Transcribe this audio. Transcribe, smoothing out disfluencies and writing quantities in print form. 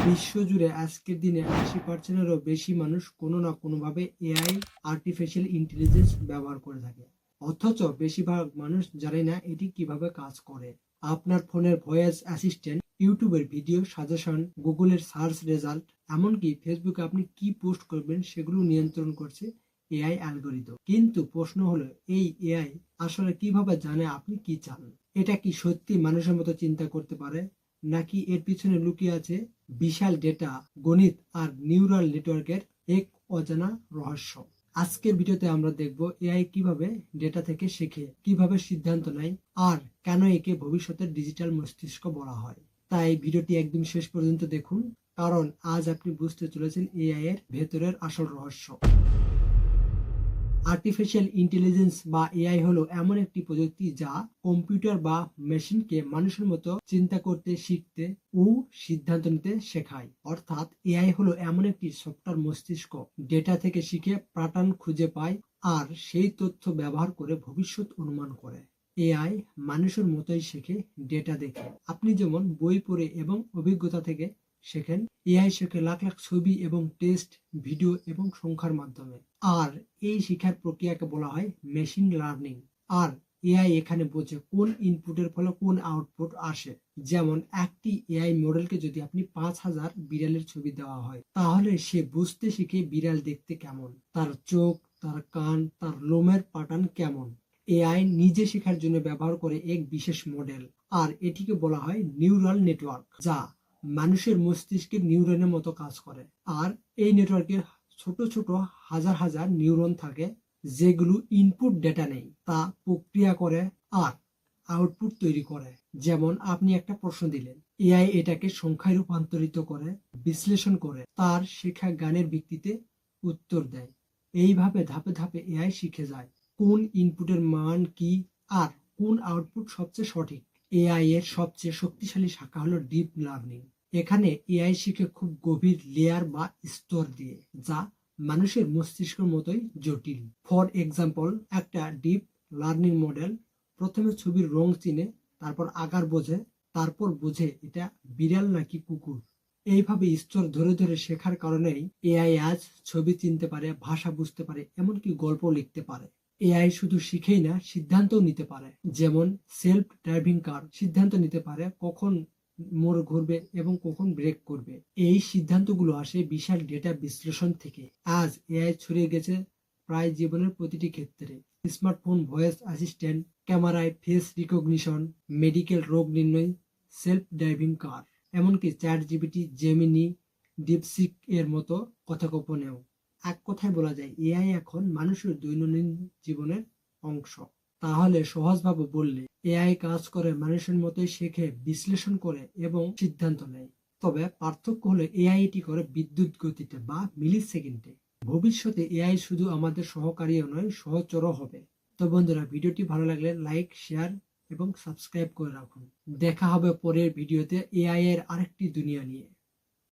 বিশ্বজুড়ে আজকের দিনে ৮০%-এরও বেশি মানুষ কোনো না কোনোভাবে এআই আর্টিফিশিয়াল ইন্টেলিজেন্স ব্যবহার করে থাকে। অথচ বেশিরভাগ মানুষ জানে না এটি কিভাবে কাজ করে। আপনার ফোনের ভয়েস অ্যাসিস্ট্যান্ট, ইউটিউবের ভিডিও সাজেশন, গুগলের সার্চ রেজাল্ট, এমনকি ফেসবুকে আপনি কি পোস্ট করবেন সেগুলো নিয়ন্ত্রণ করছে এআই অ্যালগরিদম। কিন্তু প্রশ্ন হলো, এই এআই আসলে কিভাবে জানে আপনি কি চান? এটা কি সত্যি মানুষের মতো চিন্তা করতে পারে, নাকি এর পিছনে লুকিয়ে আছে বিশাল ডেটা, গণিত আর নিউরাল নেটওয়ার্কের এক অজানা রহস্য? আজকের ভিডিওতে আমরা দেখব এআই কিভাবে ডেটা থেকে শেখে, কিভাবে সিদ্ধান্ত নেয়, আর কেন একে ভবিষ্যতের ডিজিটাল মস্তিষ্ক বলা হয়। তাই ভিডিওটি একদম শেষ পর্যন্ত দেখুন, কারণ আজ আপনি বুঝতে চলেছেন এআই এর ভেতরের আসল রহস্য। আর্টিফিশিয়াল ইন্টেলিজেন্স বা এআই হলো এমন একটি প্রযুক্তি যা কম্পিউটার বা মেশিনকে মানুষের মতো চিন্তা করতে, শিখতে ও সিদ্ধান্ত নিতে শেখায়। অর্থাৎ এআই হলো এমন একটি সফটওয়্যার মস্তিষ্ক, ডেটা থেকে শিখে প্যাটার্ন খুঁজে পায় আর সেই তথ্য ব্যবহার করে ভবিষ্যৎ অনুমান করে। এআই মানুষের মতোই শেখে ডেটা দেখে। আপনি যেমন বই পড়ে এবং অভিজ্ঞতা থেকে শেখেন, এআই শেখে লাখ লাখ ছবি এবং টেক্সট, ভিডিও এবং সংখ্যার মাধ্যমে। আর এই শিক্ষার প্রক্রিয়াকে বলা হয় মেশিন লার্নিং। আর এআই এখানে বোঝে কোন ইনপুটের ফলে কোন আউটপুট আসে। যেমন একটি এআই মডেলকে যদি আপনি ৫,০০০ বিড়ালের ছবি দেওয়া হয়, তাহলে সে বুঝতে শিখে বিড়াল দেখতে কেমন, তার চোখ, তার কান, তার লোমের প্যাটার্ন কেমন। এআই নিজে শেখার জন্য ব্যবহার করে এক বিশেষ মডেল, আর এটিকে বলা হয় নিউরাল নেটওয়ার্ক, যা মানুষের মস্তিষ্কের নিউরনের মতো কাজ করে। আর এই নেটওয়ার্কে ছোট ছোট হাজার হাজার নিউরন থাকে, যেগুলো ইনপুট ডেটা নেই, তা প্রক্রিয়া করে আর আউটপুট তৈরি করে। যেমন আপনি একটা প্রশ্ন দিলেন, এআই এটাকে সংখ্যায় রূপান্তরিত করে, বিশ্লেষণ করে, তার শেখা জ্ঞানের ভিত্তিতে উত্তর দেয়। এইভাবে ধাপে ধাপে এআই শিখে যায় কোন ইনপুটের মান কি আর কোন আউটপুট সবচেয়ে সঠিক। এআই এর সবচেয়ে শক্তিশালী শাখা হলো ডিপ লার্নিং। এখানে এআই শিখে খুব গভীর লেয়ার বা স্তর দিয়ে, যা মানুষের মস্তিষ্কের মতোই জটিল। ফর এক্সাম্পল, একটা ডিপ লার্নিং মডেল প্রথমে ছবির রং চিনে, তারপর আকার বোঝে, তারপর বোঝে এটা বিড়াল নাকি কুকুর। এইভাবে স্তর ধরে ধরে শেখার কারণেই এআই আজ ছবি চিনতে পারে, ভাষা বুঝতে পারে, এমনকি গল্প লিখতে পারে। এআই শুধু শিখেই না, সিদ্ধান্তও নিতে পারে। যেমন সেলফ ড্রাইভিং কার সিদ্ধান্ত নিতে পারে কখন মোড় ঘুরবে এবং কখন ব্রেক করবে। এই সিদ্ধান্তগুলো আসে বিশাল ডেটা বিশ্লেষণ থেকে। আজ এআই ছড়িয়ে গেছে প্রায় জীবনের প্রতিটি ক্ষেত্রে। স্মার্টফোন, ভয়েস অ্যাসিস্ট্যান্ট, ক্যামেরায় ফেস রিকগনিশন, মেডিকেল রোগ নির্ণয়, সেলফ ড্রাইভিং কার, এমনকি চ্যাট জিপিটি, জেমিনি, ডিপসিক এর মতো কথোপকথনেও। এক কথায় বলা যায়, এআই এখন মানুষের দৈনন্দিন জীবনের অংশ। তাহলে সহজভাবে বললে, এআই কাজ করে মানুষের মতোই, শেখে, বিশ্লেষণ করে এবং সিদ্ধান্ত নেয়। তবে পার্থক্য হলো এআই এটি করে বিদ্যুৎ গতিতে বা মিলি সেকেন্ডে। ভবিষ্যতে এআই শুধু আমাদের সহকারীও নয়, সহচরও হবে। তো বন্ধুরা, ভিডিওটি ভালো লাগলে লাইক, শেয়ার এবং সাবস্ক্রাইব করে রাখুন। দেখা হবে পরের ভিডিওতে এআই এর আরেকটি দুনিয়া নিয়ে।